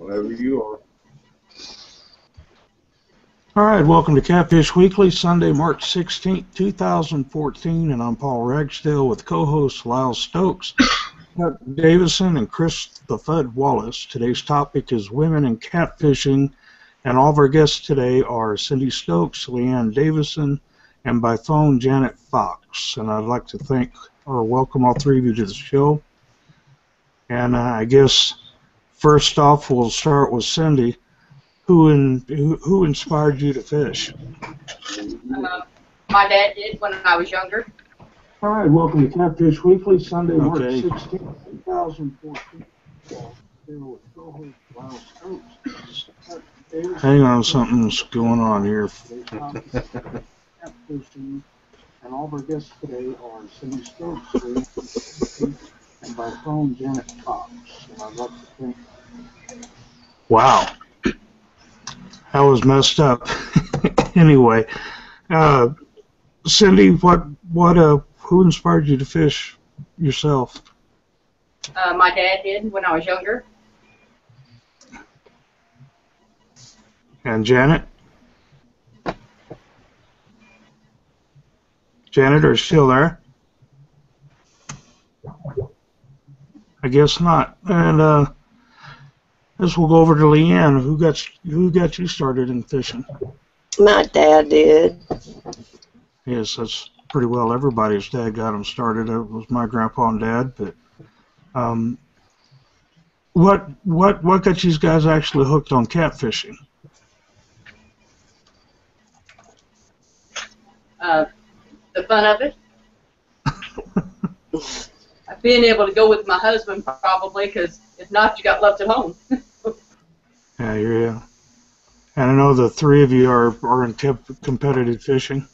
Whenever you are. All right, welcome to Catfish Weekly, Sunday, March 16th, 2014, and I'm Paul Ragsdale with co-hosts Lyle Stokes, Chuck Davison, and Chris the Fud Wallace. Today's topic is women and catfishing, and all of our guests today are Cindy Stokes, Leanne Davison, and by phone, Janet Fox. And I'd like to thank or welcome all three of you to the show. And I guess first off, we'll start with Cindy. Who inspired you to fish? My dad did when I was younger. All right, welcome to Catfish Weekly, Sunday, March 16th, 2014. Hang on, something's going on here. And all of our guests today are Cindy Stokes and by phone, Janet Fox. And I'd like to thank. Wow. That was messed up. Anyway, Cindy, who inspired you to fish yourself? My dad did when I was younger. And Janet? Janet, are you still there? I guess not. And this will go over to Leanne. Who got you started in fishing? My dad did. Yes, that's pretty well everybody's dad got them started. It was my grandpa and dad. But what got you guys actually hooked on catfishing? The fun of it. Being able to go with my husband probably, because if not, you got left at home. Yeah. And I know the three of you are in competitive fishing.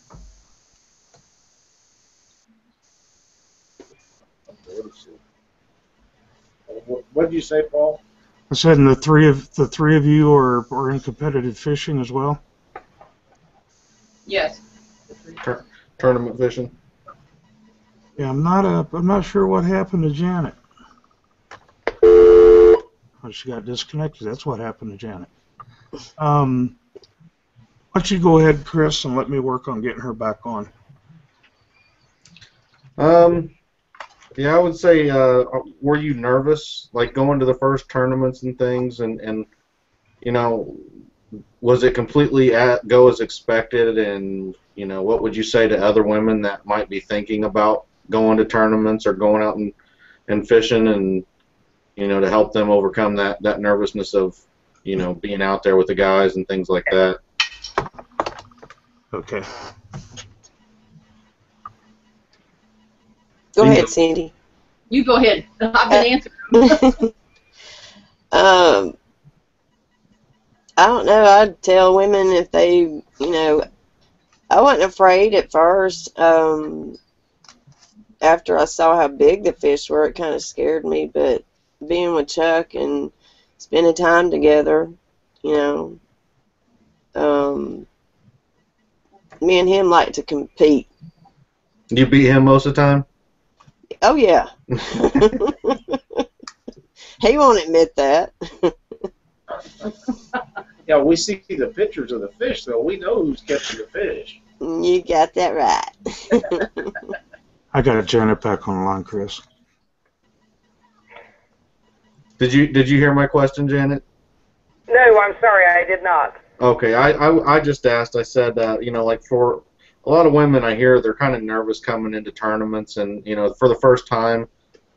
What did you say, Paul? I said, and the three of you are in competitive fishing as well. Yes. Tournament fishing. Yeah, I'm not sure what happened to Janet. Oh, she got disconnected. That's what happened to Janet. Why don't you go ahead, Chris, and let me work on getting her back on. Yeah, I would say, were you nervous, like going to the first tournaments and things, and you know, was it completely go as expected? And you know, what would you say to other women that might be thinking about going to tournaments or going out and fishing, and you know, to help them overcome that nervousness of, you know, being out there with the guys and things like that? Okay. Go ahead, Cindy. You go ahead. I've been answering. I don't know. I'd tell women if they, you know, I wasn't afraid at first. After I saw how big the fish were, it kind of scared me. But being with Chuck and spending time together, you know, me and him like to compete. You beat him most of the time? Oh, yeah. He won't admit that. Yeah, we see the pictures of the fish, though. We know who's catching the fish. You got that right. I got Janet back on the line, Chris. Did you hear my question, Janet? No, I'm sorry, I did not. Okay, I just asked. I said, you know, like for a lot of women, I hear they're kind of nervous coming into tournaments, and you know, for the first time,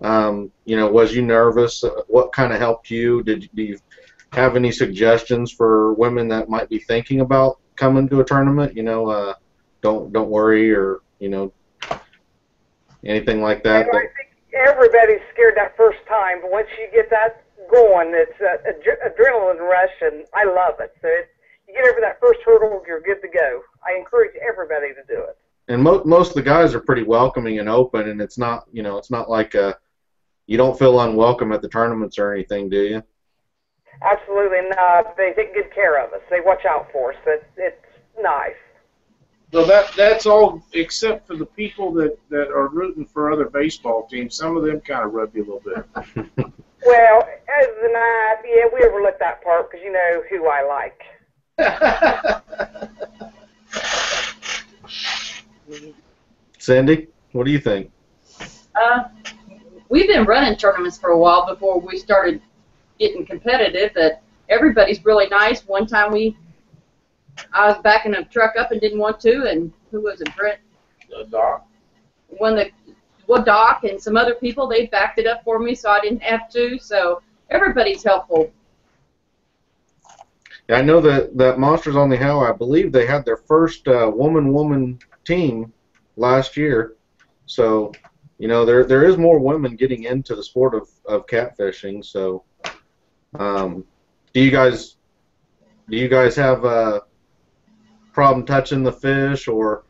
you know, was you nervous? What kind of helped you? Do you have any suggestions for women that might be thinking about coming to a tournament? You know, don't worry, or you know, anything like that. I think everybody's scared that first time, but once you get that going, it's an adrenaline rush, and I love it. So you get over that first hurdle, you're good to go. I encourage everybody to do it. And most of the guys are pretty welcoming and open, and it's not, you know, it's not like you don't feel unwelcome at the tournaments or anything, do you? Absolutely not. They take good care of us. They watch out for us. It's nice. So that's all except for the people that are rooting for other baseball teams. Some of them kind of rub you a little bit. Well, as the night, yeah, we overlook that that part because you know who I like. Cindy, what do you think? We've been running tournaments for a while before we started getting competitive. That everybody's really nice. One time I was backing a truck up and didn't want to, and who was it, Brent? Doc. Doc and some other people, they backed it up for me, so I didn't have to. So everybody's helpful. Yeah, I know that Monsters on the Howl, I believe they had their first woman team last year. So, you know, there is more women getting into the sport of catfishing. So, do you guys have a problem touching the fish, or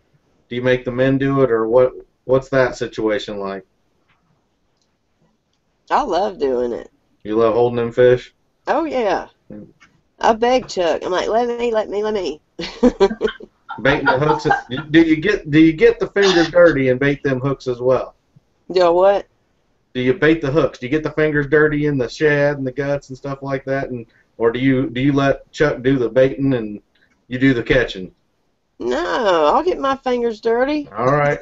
do you make the men do it, or what's that situation like? I love doing it. You love holding them fish? Oh yeah. I beg Chuck. I'm like, let me. Baiting the hooks. Do you get the fingers dirty and bait them hooks as well? Do what? Do you bait the hooks? Do you get the fingers dirty in the shad and the guts and stuff like that, or do you let Chuck do the baiting and you do the catching? No, I'll get my fingers dirty. All right.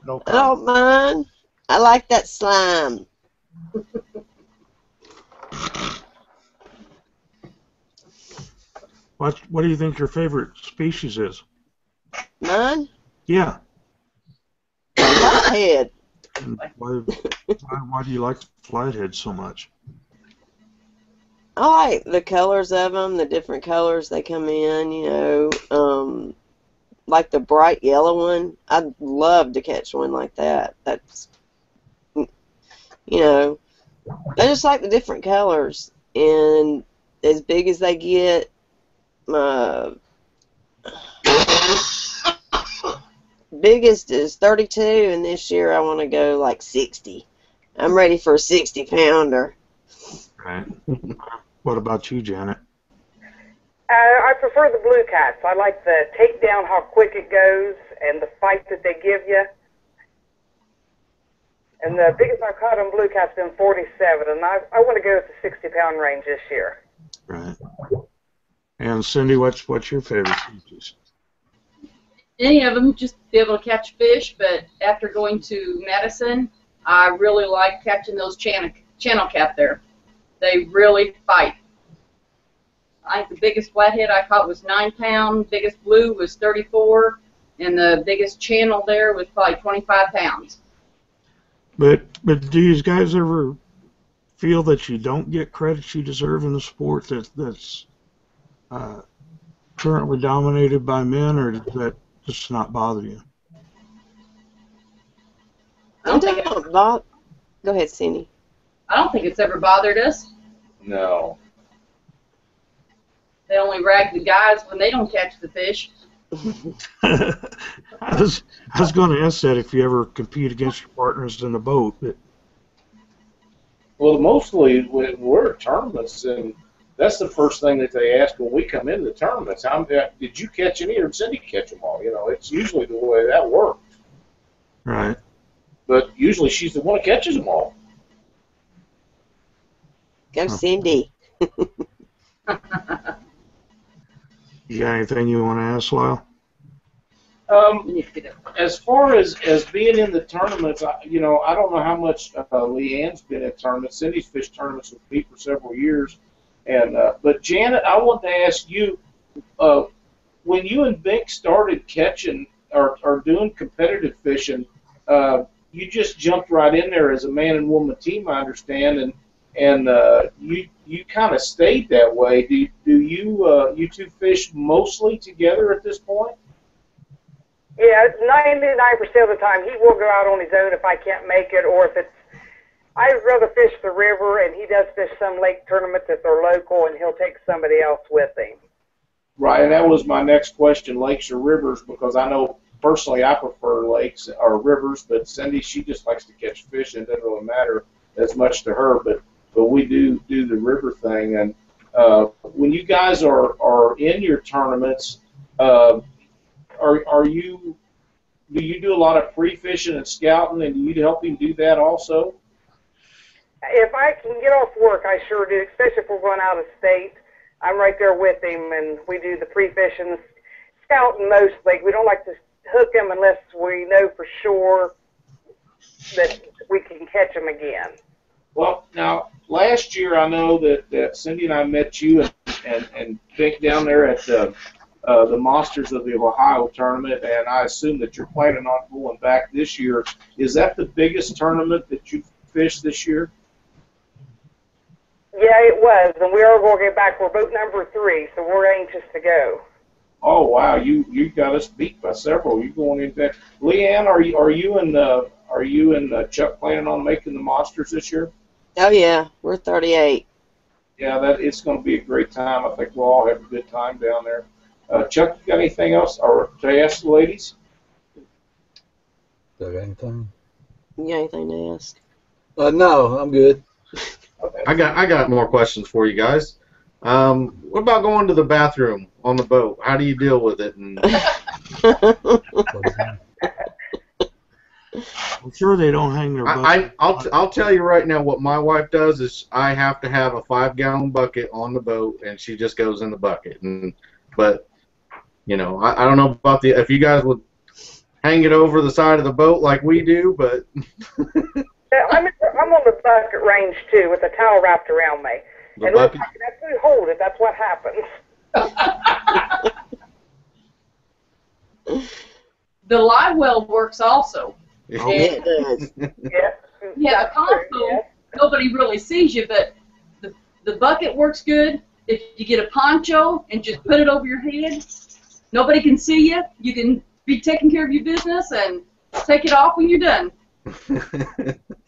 No I don't mind. I like that slime. What do you think your favorite species is? Mine? Yeah. Flathead. And why do you like flathead so much? I like the colors of them, the different colors they come in, you know. Like the bright yellow one. I'd love to catch one like that. That's, you know, I just like the different colors. And as big as they get, biggest is 32, and this year I want to go like 60. I'm ready for a 60-pounder. Right. What about you, Janet? I prefer the blue cats. I like the takedown, how quick it goes, and the fight that they give you. And the biggest I've caught on blue cat's been 47, and I want to go with the 60-pound range this year. Right. And Cindy, what's your favorite species? Any of them, just be able to catch fish. But after going to Madison, I really like catching those channel cat there. They really fight. I think the biggest flathead I caught was 9 pounds, biggest blue was 34, and the biggest channel there was probably 25 pounds. But do you guys ever feel that you don't get credit you deserve in the sport that's currently dominated by men, or does that just not bother you? Go ahead, Cindy. I don't think it's ever bothered us. No. They only rag the guys when they don't catch the fish. I was going to ask that if you ever compete against your partners in the boat. But Well, mostly when we're at tournaments, and that's the first thing that they ask when we come into the tournaments. Did you catch any, or did Cindy catch them all? You know, it's usually the way that works. right. But usually she's the one that catches them all. Go, Cindy. You got anything you want to ask, Lyle? As far as being in the tournaments, I don't know how much Leanne's been in tournaments. Cindy's fished tournaments with me for several years, but Janet, I want to ask you, when you and Bink started catching or doing competitive fishing, you just jumped right in there as a man and woman team, I understand, and you kind of stayed that way. Do you two fish mostly together at this point? Yeah, 99% of the time he will go out on his own if I can't make it, or if it's, I'd rather fish the river, and he does fish some lake tournaments that are local, and he'll take somebody else with him. Right, and that was my next question, lakes or rivers, because I know personally I prefer lakes or rivers, but Cindy, she just likes to catch fish, and it doesn't really matter as much to her, but we do the river thing. And when you guys are in your tournaments, do you do a lot of pre-fishing and scouting, and do you help him do that also? If I can get off work, I sure do, especially if we're going out of state. I'm right there with him, and we do the pre-fishing, scouting mostly. We don't like to hook them unless we know for sure that we can catch them again. Well, now, last year I know that Cindy and I met you and Vic down there at the Monsters of the Ohio tournament, and I assume that you're planning on going back this year. Is that the biggest tournament that you've fished this year? Yeah, it was, and we are going to get back. We're boat number 3, so we're anxious to go. Oh wow, you got us beat by several. You going into that? Leanne, are you and Chuck planning on making the Monsters this year? Oh yeah, we're 38. Yeah, it's going to be a great time. I think we'll all have a good time down there. Chuck, you got anything else or to ask the ladies? Do I got anything? You got anything to ask? No, I'm good. Okay. I got more questions for you guys. What about going to the bathroom on the boat? How do you deal with it? And I'm sure they don't hang their bucket. I'll tell you right now what my wife does is I have to have a 5-gallon bucket on the boat, and she just goes in the bucket. But you know, I don't know about if you guys would hang it over the side of the boat like we do, but I'm on the bucket range too, with a towel wrapped around me. The And bucket? if I can actually hold it, that's what happens. The live well works also. Yeah, it does. Yeah. Yeah, the console, nobody really sees you, but the bucket works good. If you get a poncho and just put it over your head, nobody can see you. You can be taking care of your business and take it off when you're done.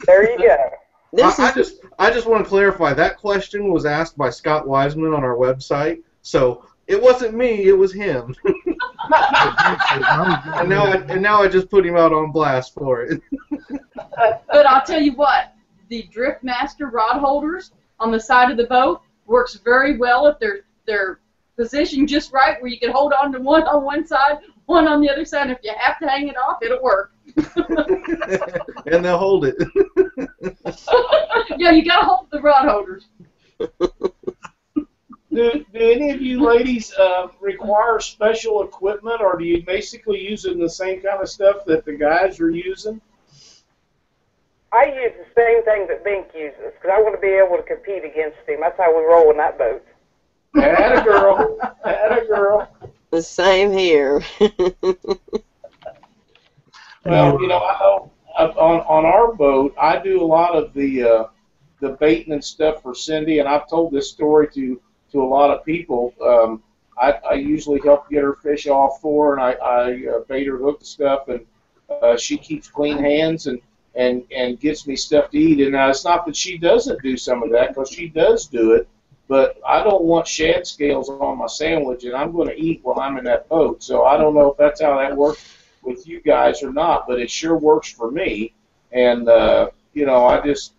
There you go. I just want to clarify that question was asked by Scott Wiseman on our website, so it wasn't me, it was him. and now I just put him out on blast for it. But I'll tell you what, the Driftmaster rod holders on the side of the boat works very well if they're positioned just right where you can hold on to one on one side, one on the other side. If you have to hang it off, it'll work. And they'll hold it. Yeah, you gotta hold the rod holders. Do any of you ladies require special equipment, or do you basically use the same kind of stuff that the guys are using? I use the same thing that Bink uses because I want to be able to compete against him. That's how we roll in that boat. Atta girl, atta girl. The same here. Well, you know, I know on our boat, I do a lot of the baiting and stuff for Cindy, and I've told this story to a lot of people. I usually help get her fish off for her, and I bait her, hook the stuff, and she keeps clean hands and gets me stuff to eat. And it's not that she doesn't do some of that, because she does do it, but I don't want shad scales on my sandwich, and I'm going to eat while I'm in that boat. So I don't know if that's how that works with you guys or not, but it sure works for me. And you know, I just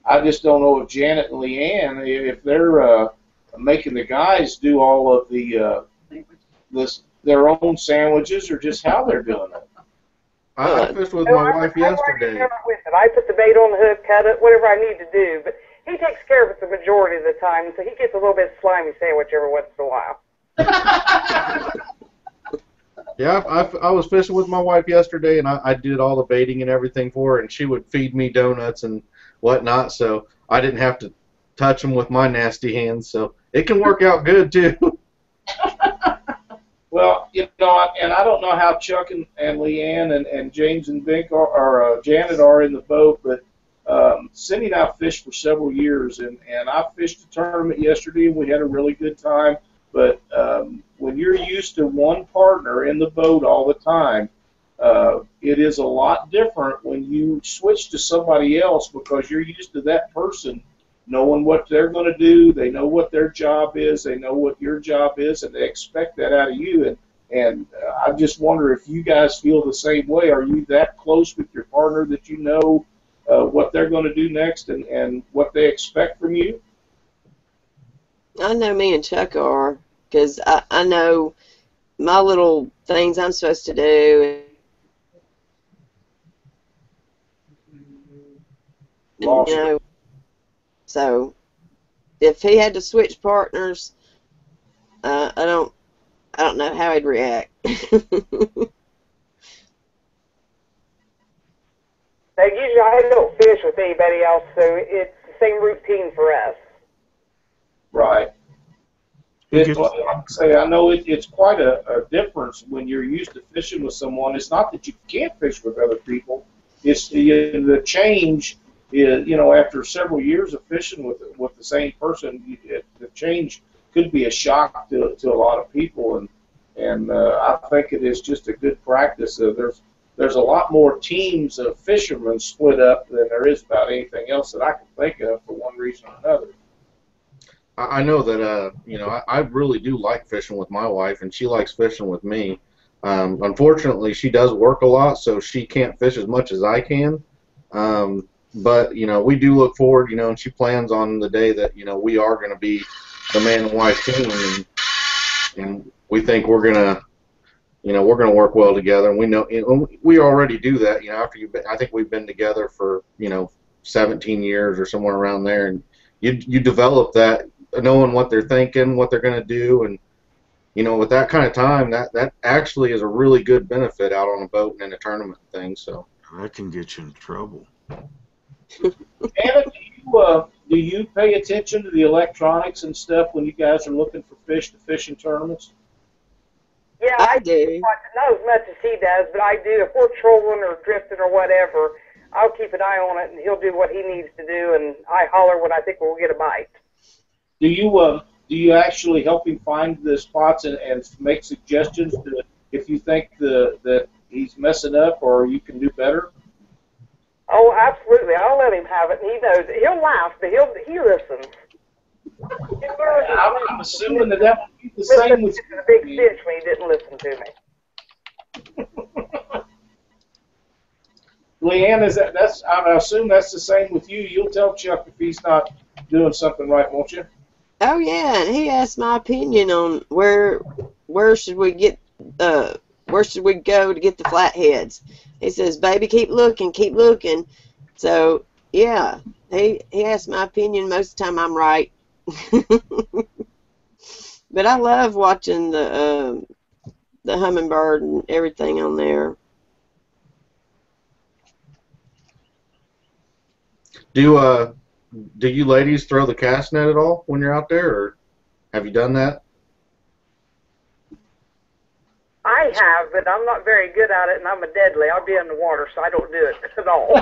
I just don't know if Janet and Leanne, if they're making the guys do all of their own sandwiches, or just how they're doing it. I fished with my wife yesterday. I put the bait on the hook, cut it, whatever I need to do. But he takes care of it the majority of the time, so he gets a little bit of slimy sandwich every once in a while. Yeah, I was fishing with my wife yesterday, and I did all the baiting and everything for her, and she would feed me donuts and whatnot, so I didn't have to touch them with my nasty hands, so it can work out good, too. Well, you know, and I don't know how Chuck and Leanne and James and Bink or Janet are in the boat, but Cindy and I fished for several years, and I fished a tournament yesterday, and we had a really good time. But when you're used to one partner in the boat all the time, it is a lot different when you switch to somebody else, because you're used to that person knowing what they're going to do. They know what their job is. They know what your job is, and they expect that out of you. And I just wonder if you guys feel the same way. Are you that close with your partner that you know what they're going to do next and what they expect from you? I know me and Chuck are, because I know my little things I'm supposed to do. Lost You it. know, so if he had to switch partners, I don't know how he'd react. Now, usually I don't fish with anybody else, so it's the same routine for us. Right. It's like I say, I know it's quite a difference when you're used to fishing with someone. It's not that you can't fish with other people. It's the change is, after several years of fishing with the same person, the change could be a shock to a lot of people, and I think it is just a good practice. There's a lot more teams of fishermen split up than there is about anything else that I can think of for one reason or another. I know that I really do like fishing with my wife, and she likes fishing with me. Unfortunately, she does work a lot, so she can't fish as much as I can. But we do look forward, and she plans on the day that we are going to be the man and wife team, and we think we're gonna work well together, and we know we already do that. I think we've been together for 17 years or somewhere around there, and you develop that knowing what they're thinking, what they're going to do, and with that kind of time, that actually is a really good benefit out on a boat and in a tournament thing. So that can get you in trouble. Anna, do you pay attention to the electronics and stuff when you guys are looking for fish to fish in tournaments? Yeah, I do. Not as much as he does, but I do. If we're trolling or drifting or whatever, I'll keep an eye on it, and he'll do what he needs to do, and I holler when I think we'll get a bite. Do you actually help him find the spots and make suggestions if you think that he's messing up or you can do better? Oh, absolutely. I'll let him have it, and he knows it. He'll laugh, but he listens. I'm assuming that would be the same with a big fish when he didn't listen to me. Leanne, I assume that's the same with you. You'll tell Chuck if he's not doing something right, won't you? Oh yeah, and he asked my opinion on where should we get where should we go to get the flatheads. He says, "Baby, keep looking, keep looking." So yeah, he asked my opinion. Most of the time, I'm right. But I love watching the hummingbird and everything on there. Do you ladies throw the cast net at all when you're out there, or have you done that? I have, but I'm not very good at it, and I'm a deadly. I'll be in the water, so I don't do it at all.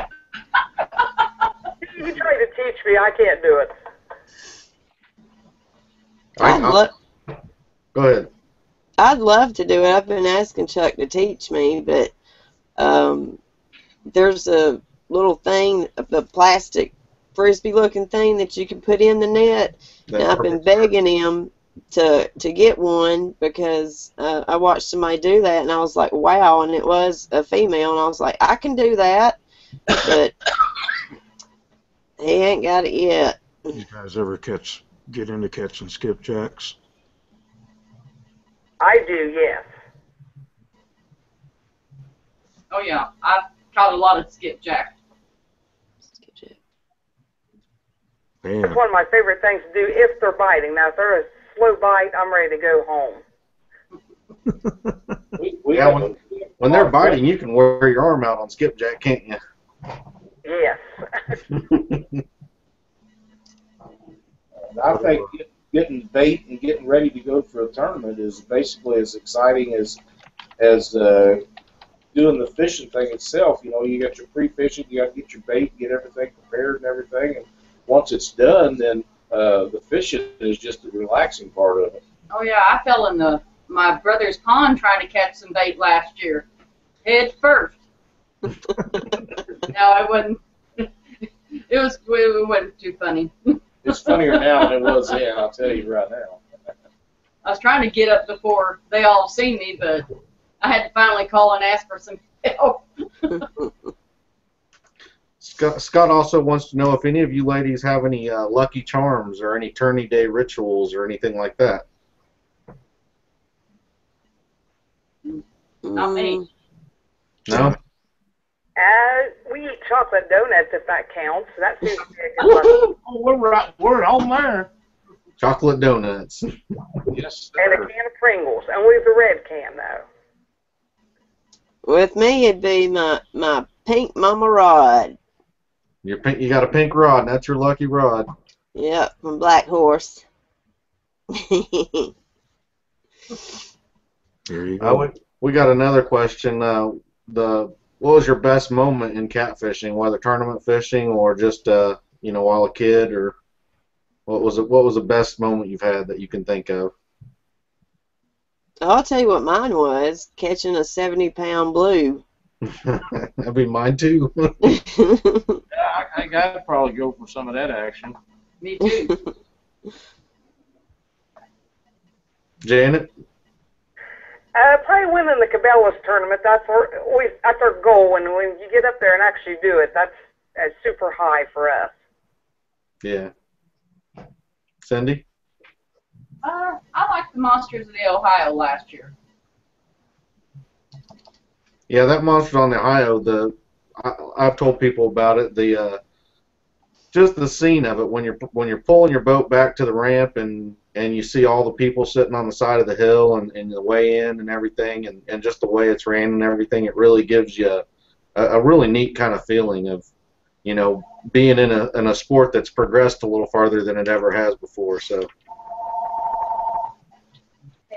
You try to teach me, I can't do it. Go ahead. I'd love to do it. I've been asking Chuck to teach me, but there's a little thing, the plastic frisbee-looking thing that you can put in the net. And I've been begging him to get one because I watched somebody do that, and I was like, wow, and it was a female, and I was like, I can do that, but he ain't got it yet. You guys ever get into catching skipjacks? I do, yes. Oh yeah, I've caught a lot of skipjack. Man. It's one of my favorite things to do if they're biting. Now, if they're a slow bite, I'm ready to go home. When they're biting, you can wear your arm out on skipjack, can't you? Yes. I think getting bait and getting ready to go for a tournament is basically as exciting as doing the fishing thing itself. You got your pre-fishing, you got to get your bait, get everything prepared and everything, and once it's done, then the fishing is just the relaxing part of it. Oh yeah, I fell in my brother's pond trying to catch some bait last year, head first. No, it wasn't. It wasn't too funny. It's funnier now than it was then, I'll tell you right now. I was trying to get up before they all seen me, but I had to finally call and ask for some help. Scott also wants to know if any of you ladies have any lucky charms or any tourney day rituals or anything like that. Not me. No? We we eat chocolate donuts if that counts. That seems to be a good one. We're on there. Chocolate donuts. Yes, And a sir. can of Pringles. Only the red can, though. With me, it'd be my pink mama rod. You got a pink rod, and that's your lucky rod. Yep, from Black Horse. There you go. We got another question. What was your best moment in catfishing, whether tournament fishing or just while a kid, or what was the best moment you've had that you can think of? I'll tell you what mine was, catching a 70-pound blue. That'd be mine too. Yeah, I think I'd probably go for some of that action. Me too. Janet? Probably winning the Cabela's tournament. That's our goal. And when you get up there and actually do it, that's super high for us. Yeah. Cindy? I liked the Monsters of the Ohio last year. Yeah, that Monsters on the Ohio, I've told people about it. Just the scene of it when you're pulling your boat back to the ramp and you see all the people sitting on the side of the hill and the way in and everything and just the way it's ran and everything, it really gives you a really neat kind of feeling of, being in a sport that's progressed a little farther than it ever has before. So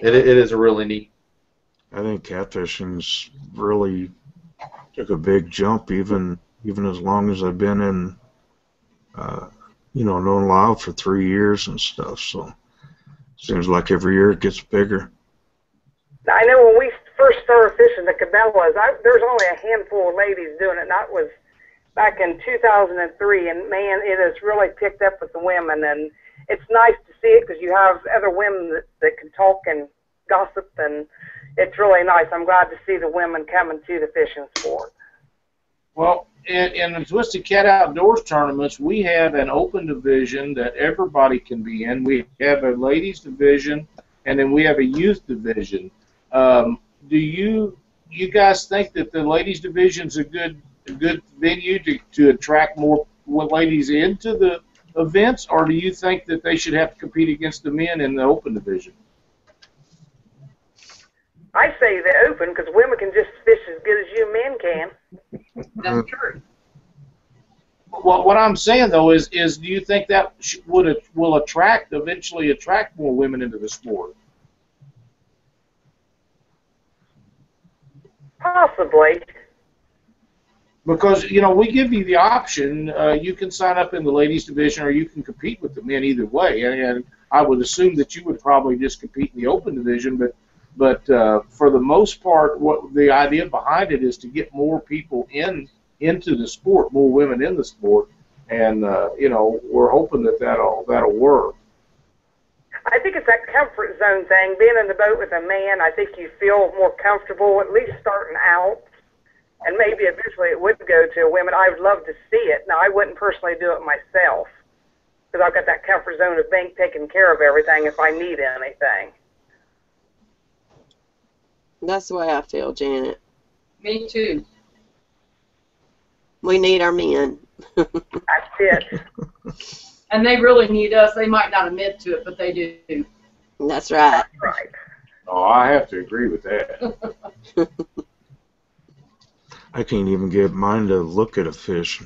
it is a really neat. I think catfishing's really took a big jump, even as long as I've been in, known Lyle for 3 years and stuff. So seems like every year it gets bigger. I know when we first started fishing the Cabela's, there's only a handful of ladies doing it, and that was back in 2003. And man, it has really picked up with the women, and it's nice to see it because you have other women that can talk and gossip, and it's really nice. I'm glad to see the women coming to the fishing sport. Well, in the Twisted Cat Outdoors tournaments, we have an open division that everybody can be in. We have a ladies division, and then we have a youth division. Do you guys think that the ladies division is a good venue to attract more ladies into the events, or do you think that they should have to compete against the men in the open division? I say the open because women can just fish as good as you men can. That's true. Well, what I'm saying though is do you think that will eventually attract more women into the sport? Possibly. Because we give you the option. You can sign up in the ladies division, or you can compete with the men either way. And I would assume that you would probably just compete in the open division, but for the most part, what the idea behind it is to get more people into the sport, more women in the sport, and we're hoping that'll work. I think it's that comfort zone thing. Being in the boat with a man, I think you feel more comfortable, at least starting out, and maybe eventually it would go to women. I would love to see it. Now, I wouldn't personally do it myself because I've got that comfort zone of being taken care of everything if I need anything. That's the way I feel, Janet. Me too. We need our men. That's it. And they really need us. They might not admit to it, but they do. That's right. Right. Oh, I have to agree with that. I can't even get mine to look at a fish,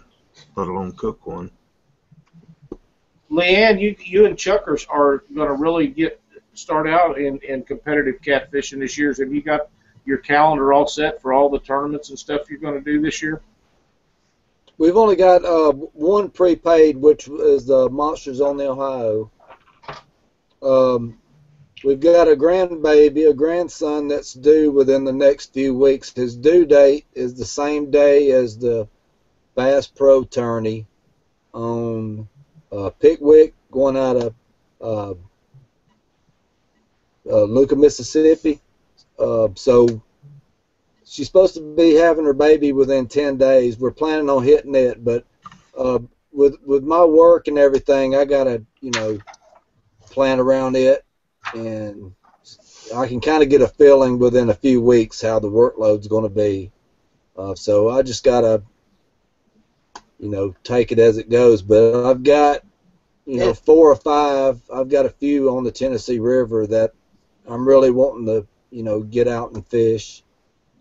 let alone cook one. Leanne, you and Chuck are going to really start out in competitive catfishing this year. Have you got your calendar all set for all the tournaments and stuff you're going to do this year? We've only got one prepaid, which is the Monsters on the Ohio. We've got a grandson that's due within the next few weeks. His due date is the same day as the Bass Pro Tourney on Pickwick, going out of Luca, Mississippi. So she's supposed to be having her baby within 10 days. We're planning on hitting it, but with my work and everything, I gotta plan around it, and I can kind of get a feeling within a few weeks how the workload's going to be. So I just gotta take it as it goes. But I've got, 4 or 5. I've got a few on the Tennessee River that I'm really wanting to, get out and fish.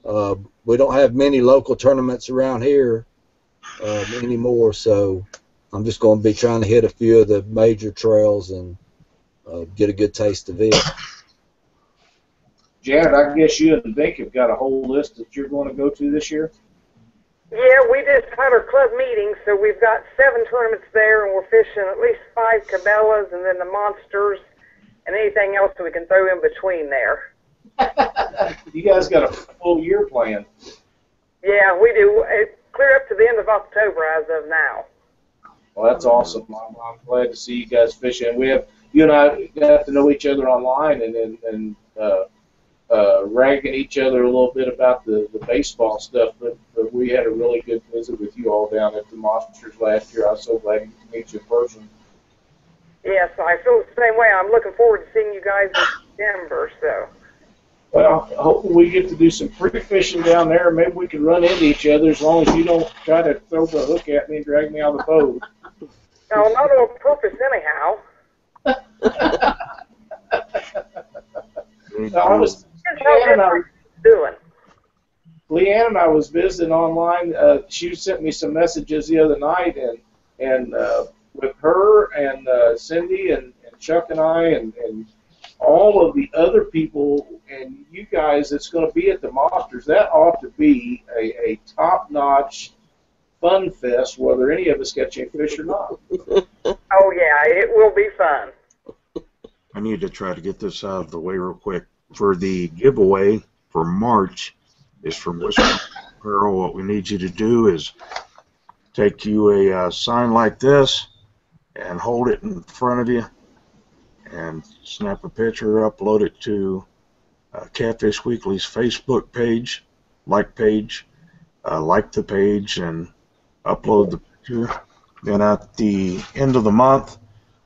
We don't have many local tournaments around here anymore, so I'm just going to be trying to hit a few of the major trails and get a good taste of it. Janet, I guess you and Vic have got a whole list that you're going to go to this year? Yeah, we just had our club meeting, so we've got 7 tournaments there, and we're fishing at least 5 Cabela's and then the monsters and anything else that we can throw in between there. You guys got a full year planned. Yeah, we do. It's clear up to the end of October as of now. Well, that's awesome. I'm glad to see you guys fishing. You and I got to know each other online and ragging each other a little bit about the baseball stuff, but we had a really good visit with you all down at the Monsters last year. I was so glad to meet you in person. Yes, I feel the same way. I'm looking forward to seeing you guys in Denver, so. Well, hopefully we get to do some pre-fishing down there. Maybe we can run into each other as long as you don't try to throw the hook at me and drag me out of the boat. No, not on purpose anyhow. Leanne and I was visiting online. She sent me some messages the other night, and with her and Cindy and Chuck and I and all of the other people and you guys that's going to be at the Monsters, that ought to be a top-notch fun fest, whether any of us catch any fish or not. Oh, yeah, it will be fun. I need to try to get this out of the way real quick. For the giveaway for March is from Whisker Apparel. What we need you to do is take you a sign like this and hold it in front of you and snap a picture, upload it to Catfish Weekly's Facebook page, like the page, and upload the picture. Then at the end of the month,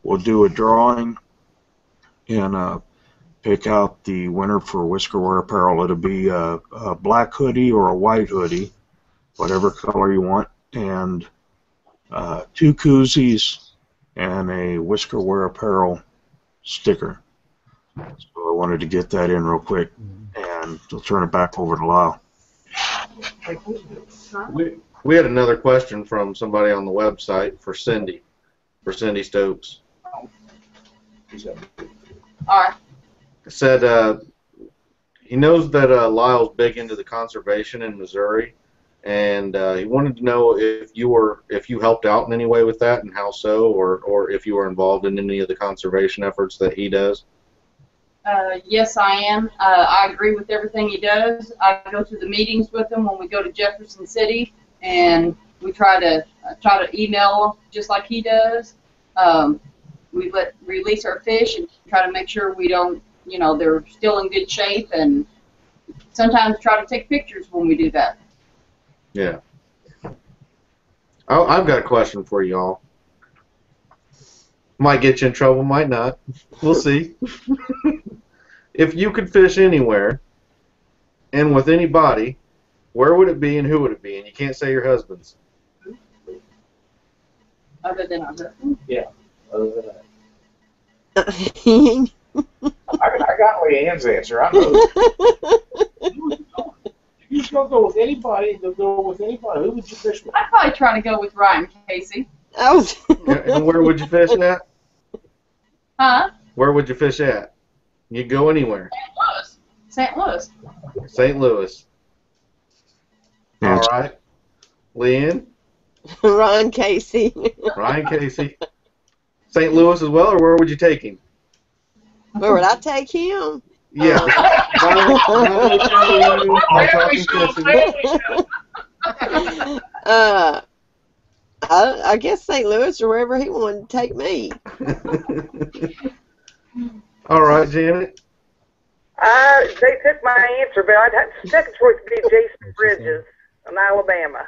we'll do a drawing and pick out the winner for Whisker Wear Apparel. It'll be a black hoodie or a white hoodie, whatever color you want, and 2 koozies and a Whisker Wear Apparel sticker. So I wanted to get that in real quick, and I'll turn it back over to Lyle. We had another question from somebody on the website for Cindy Stokes. All right. Said he knows that Lyle's big into the conservation in Missouri, and he wanted to know if you helped out in any way with that, and how so, or if you were involved in any of the conservation efforts that he does. Yes, I am. I agree with everything he does. I go to the meetings with him when we go to Jefferson City, and we try to email just like he does. We release our fish and try to make sure we don't, they're still in good shape, and sometimes try to take pictures when we do that. Yeah. I've got a question for y'all. Might get you in trouble, might not. We'll see. If you could fish anywhere and with anybody, where would it be and who would it be? And you can't say your husband's. Other than our husband? Yeah, other than that. I got Leanne's answer. I know. If you just going to go with anybody, who would you fish with? I'd probably try to go with Ryan Casey. And where would you fish at? Huh? Where would you fish at? You go anywhere. St. Louis. St. Louis. All right. Leanne? Ryan Casey. Ryan Casey. St. Louis as well, or where would you take him? Where would I take him? Yeah. I guess St. Louis or wherever he wanted to take me. All right, Janet. They took my answer, but I'd have the second choice would be Jason Bridges in Alabama.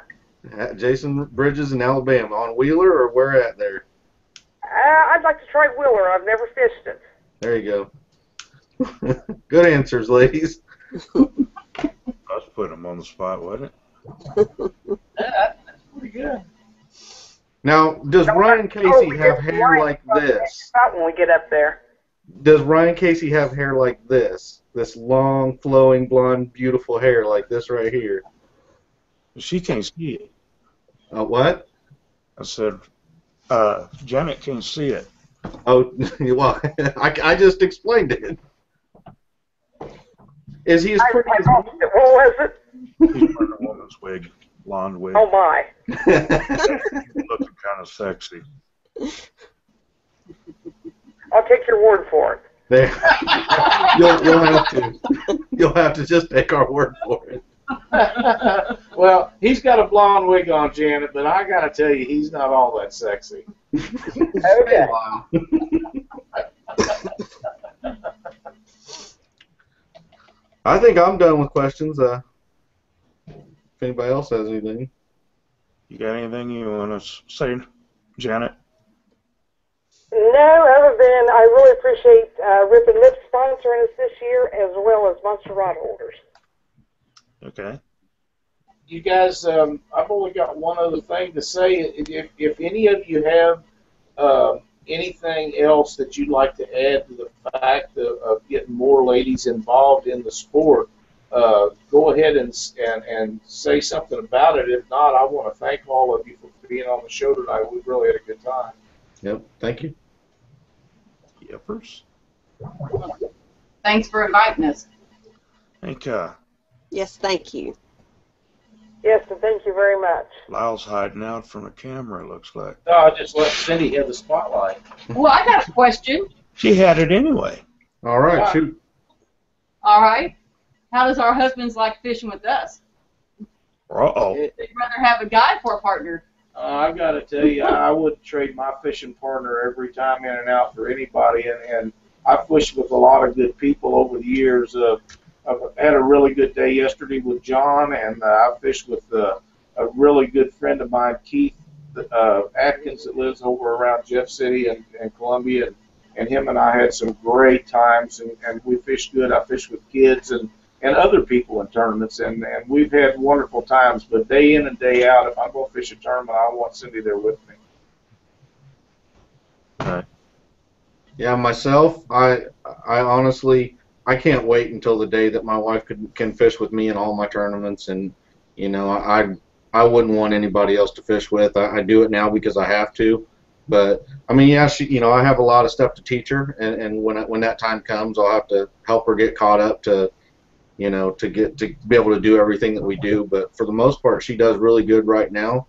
Jason Bridges in Alabama. On Wheeler or where at there? I'd like to try Wheeler. I've never fished it. There you go. Good answers, ladies. Let's put him on the spot, wasn't it? That's pretty good. Now, does Ryan Casey have hair like this? When we get up there. Does Ryan Casey have hair like this? This long, flowing, blonde, beautiful hair like this right here? She can't see it. What? I said, Janet can't see it. Oh, well, I just explained it. Is he as pretty as me? What was it? He's wearing a woman's wig, blonde wig. Oh, my. Looking kind of sexy. I'll take your word for it. There. You'll have to just take our word for it. Well, he's got a blonde wig on, Janet, but I got to tell you, he's not all that sexy. Okay. Wow. I think I'm done with questions. If anybody else has anything. You got anything you want to say, Janet? No, other than I really appreciate Rip and Lip sponsoring us this year, as well as Monster Rod Holders. Okay. You guys, I've only got one other thing to say. If any of you have anything else that you'd like to add to the fact of getting more ladies involved in the sport, go ahead and say something about it. If not, I want to thank all of you for being on the show tonight. We've really had a good time. Yep, thank you. Yippers. Thanks for inviting us. I think Yes, thank you. Yes, and thank you very much. Lyle's hiding out from the camera, it looks like. No, I just let Cindy have the spotlight. Well, I got a question. She had it anyway. All right, shoot. All right. How does our husbands like fishing with us? Uh-oh. They'd rather have a guy for a partner. I got to tell you, I would trade my fishing partner every time in and out for anybody, and I've fished with a lot of good people over the years. I've had a really good day yesterday with John, and I fished with a really good friend of mine, Keith Atkins, that lives over around Jeff City and Columbia, and him and I had some great times, and we fished good. I fished with kids and other people in tournaments, and we've had wonderful times. But day in and day out, if I'm going to fish a tournament, I want Cindy there with me. All right. Yeah, myself, I honestly, I can't wait until the day that my wife can fish with me in all my tournaments, and you know, I wouldn't want anybody else to fish with. I do it now because I have to, but I mean, yeah, I have a lot of stuff to teach her, and when that time comes, I'll have to help her get caught up to be able to do everything that we do. But for the most part, she does really good right now.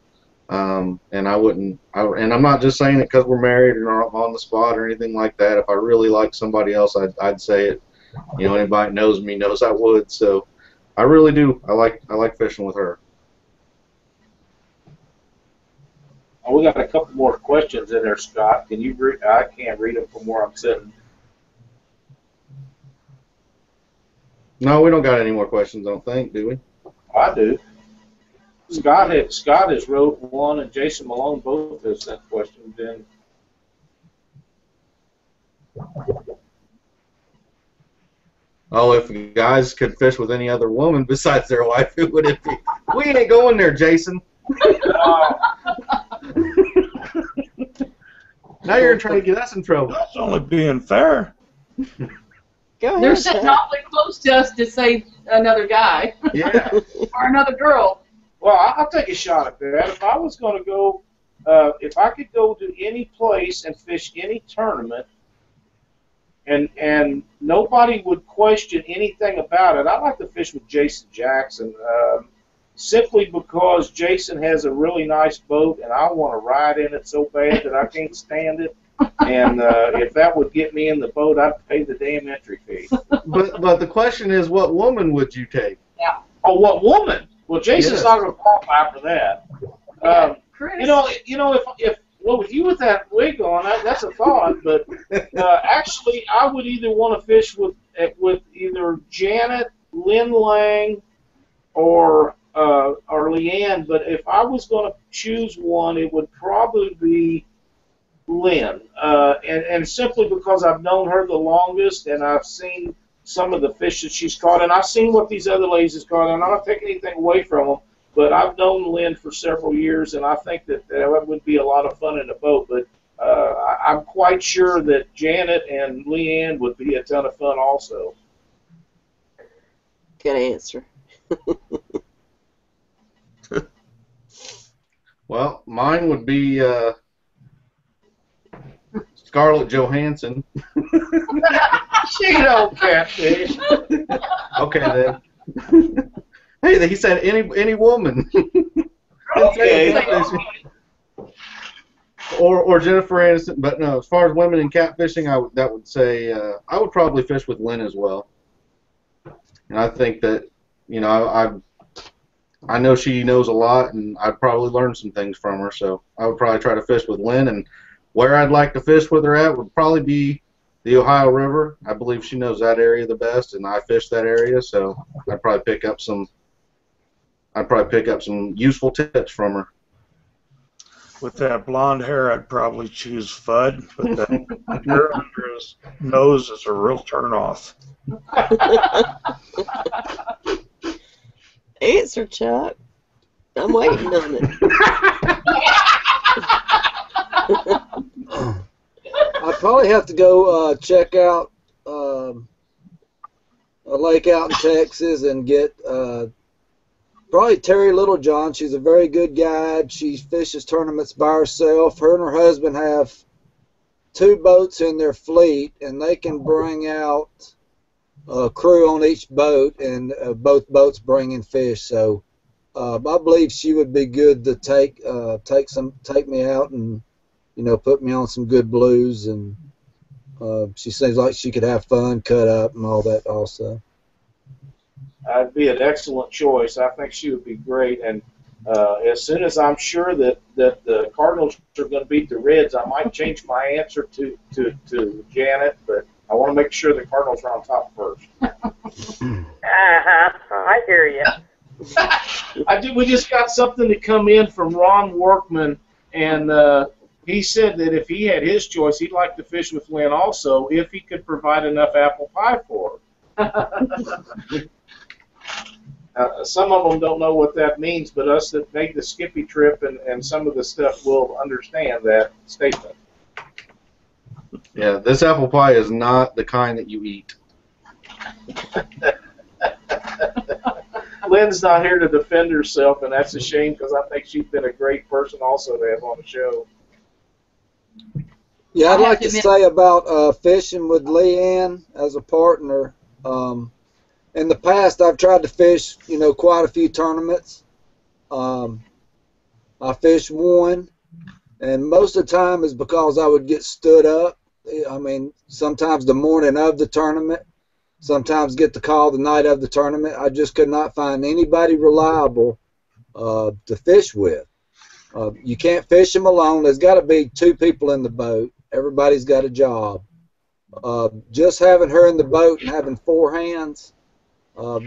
And and I'm not just saying it because we're married and are on the spot or anything like that. If I really like somebody else, I'd say it. You know, anybody that knows me knows I would. So I really do. I like fishing with her. Oh, we got a couple more questions in there, Scott. Can you read? I can't read them from where I'm sitting. No, we don't got any more questions, I don't think, do we? I do. Scott has wrote one, and Jason Malone both have sent questions in. Oh, if guys could fish with any other woman besides their wife, who would it be? We ain't going there, Jason. Now you're trying to get us in trouble. That's only being fair. Go ahead. They're sitting awfully close to us to say another guy. Yeah. Or another girl. Well, I'll take a shot at that. If I was going to go, if I could go to any place and fish any tournament, and nobody would question anything about it, I'd like to fish with Jason Jackson, simply because Jason has a really nice boat, and I want to ride in it so bad that I can't stand it. And if that would get me in the boat, I'd pay the damn entry fee. But the question is, what woman would you take? Yeah. Oh, what woman? Well, Jason's not going to qualify for that. Chris. You know, if well, with you with that wig on, that's a thought. But actually, I would either want to fish with either Janet, Lynn Lang, or Leanne. But if I was going to choose one, it would probably be Lynn, and simply because I've known her the longest, and I've seen some of the fish that she's caught, and I've seen what these other ladies have caught, and I'm not taking anything away from them, But I've known Lynn for several years, and I think that that would be a lot of fun in a boat. But I'm quite sure that Janet and Leanne would be a ton of fun also. Good answer. Well, mine would be Scarlett Johansson. She don't catfish. Okay then. Hey, he said any woman. Okay. Or Jennifer Aniston, but no. As far as women in catfishing, that would say I would probably fish with Lynn as well. And I think that I know she knows a lot, and I'd probably learn some things from her. So I would probably try to fish with Lynn, and where I'd like to fish with her at would probably be the Ohio River. I believe she knows that area the best, and I fish that area, so I'd probably pick up some useful tips from her. With that blonde hair, I'd probably choose Fudd, but the hair under his nose is a real turnoff. Answer, Chuck. I'm waiting on it. I'd probably have to go check out a lake out in Texas and get probably Terry Littlejohn. She's a very good guide. She fishes tournaments by herself. Her and her husband have 2 boats in their fleet, and they can bring out a crew on each boat, and both boats bring in fish. So I believe she would be good to take me out and put me on some good blues, and she seems like she could have fun, cut up, and all that also. That'd be an excellent choice. I think she would be great. And as soon as I'm sure that the Cardinals are going to beat the Reds, I might change my answer to Janet, but I want to make sure the Cardinals are on top first. I hear you. We just got something to come in from Ron Workman, and he said that if he had his choice, he'd like to fish with Lynn also if he could provide enough apple pie for her. Some of them don't know what that means, but us that made the Skippy trip and some of the stuff will understand that statement. Yeah, this apple pie is not the kind that you eat. Lynn's not here to defend herself, and that's a shame because I think she's been a great person also to have on the show. Yeah, I'd like to say about fishing with Leanne as a partner. In the past, I've tried to fish, quite a few tournaments. I fished one, and most of the time is because I would get stood up. I mean, sometimes the morning of the tournament, sometimes get the call the night of the tournament. I just could not find anybody reliable to fish with. You can't fish them alone. There's got to be 2 people in the boat. Everybody's got a job. Just having her in the boat and having 4 hands,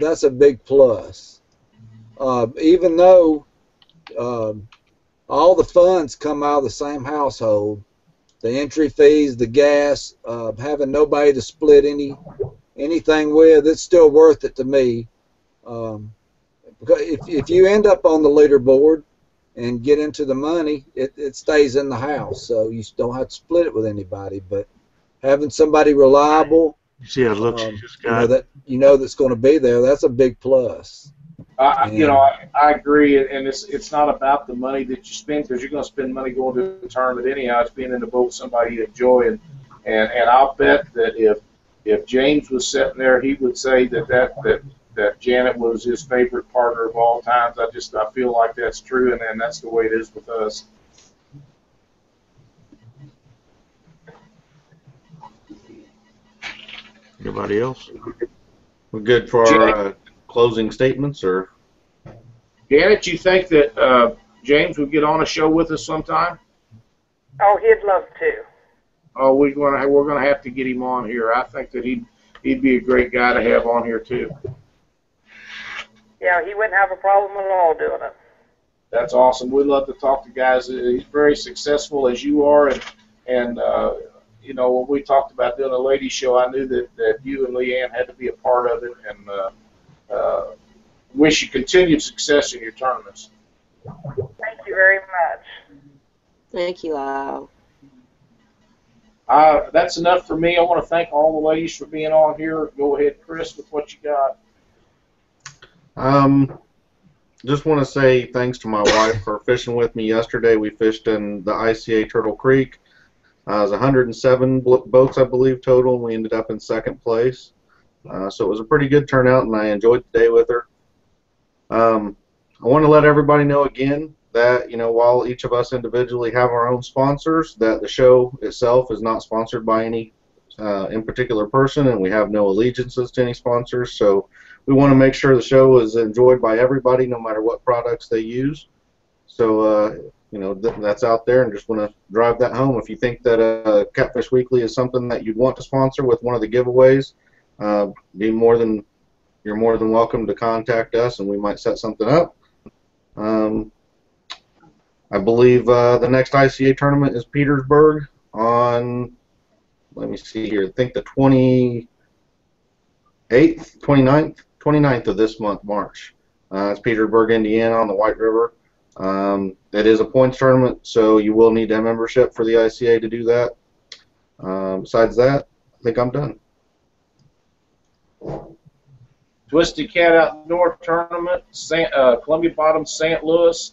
that's a big plus. Even though all the funds come out of the same household, the entry fees, the gas, having nobody to split anything with, it's still worth it to me. Because if you end up on the leaderboard and get into the money, it stays in the house, so you don't have to split it with anybody. But having somebody reliable, See how it looks. that's going to be there, that's a big plus. I agree, and it's not about the money that you spend, because you're going to spend money going to the tournament anyhow. It's being in the boat with somebody you enjoy, and I'll bet that if James was sitting there, he would say that Janet was his favorite partner of all times. I feel like that's true, and that's the way it is with us. Anybody else? We're good for our closing statements, or? Janet, you think that James would get on a show with us sometime? Oh, he'd love to. Oh, we're gonna have to get him on here. I think that he'd be a great guy to have on here too. Yeah, he wouldn't have a problem at all doing it. That's awesome. We love to talk to guys. He's very successful as you are, and when we talked about doing a ladies show, I knew that you and Leanne had to be a part of it, and wish you continued success in your tournaments. Thank you very much. Thank you, Lyle. That's enough for me. I want to thank all the ladies for being on here. Go ahead, Chris, with what you got. Just want to say thanks to my wife for fishing with me yesterday. We fished in the ICA Turtle Creek. It was 107 boats, I believe, total, and we ended up in second place. So it was a pretty good turnout, and I enjoyed the day with her. I want to let everybody know again that, you know, while each of us individually have our own sponsors, that the show itself is not sponsored by any in particular person, and we have no allegiances to any sponsors. So we want to make sure the show is enjoyed by everybody, no matter what products they use. So, you know, that's out there, and just want to drive that home. If you think that Catfish Weekly is something that you'd want to sponsor with one of the giveaways, you're more than welcome to contact us, and we might set something up. I believe the next ICA tournament is Petersburg on, let me see here, I think the 29th of this month, March. It's Petersburg, Indiana on the White River. It is a points tournament, so you will need a membership for the ICA to do that. Besides that, I think I'm done. Twisted Cat Outdoor Tournament, Columbia Bottom, St. Louis.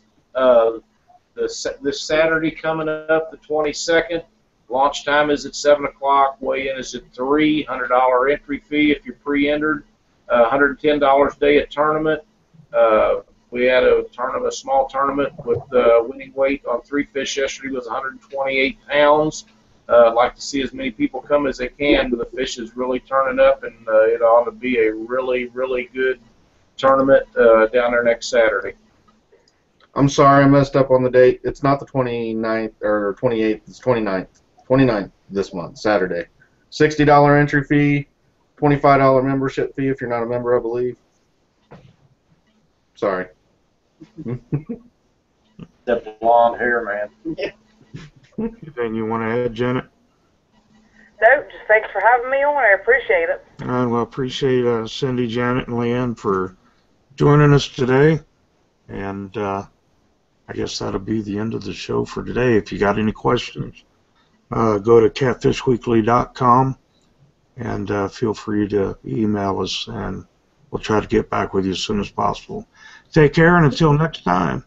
This Saturday coming up, the 22nd. Launch time is at 7 o'clock. Weigh-in is at $3. $100 entry fee if you're pre-entered. $110 day at tournament. We had a small tournament with winning weight on 3 fish yesterday was 128 pounds. I'd like to see as many people come as they can, but the fish is really turning up, and it ought to be a really, really good tournament down there next Saturday. I'm sorry, I messed up on the date. It's not the 29th or 28th. It's 29th. 29th this month, Saturday. $60 entry fee, $25 membership fee if you're not a member, I believe. Sorry. That blonde hair, man. Anything you want to add, Janet? No, just thanks for having me on. I appreciate it. Well, appreciate Cindy, Janet, and Leanne for joining us today. And I guess that'll be the end of the show for today. If you got any questions, go to catfishweekly.com and feel free to email us, and we'll try to get back with you as soon as possible. Take care, and until next time.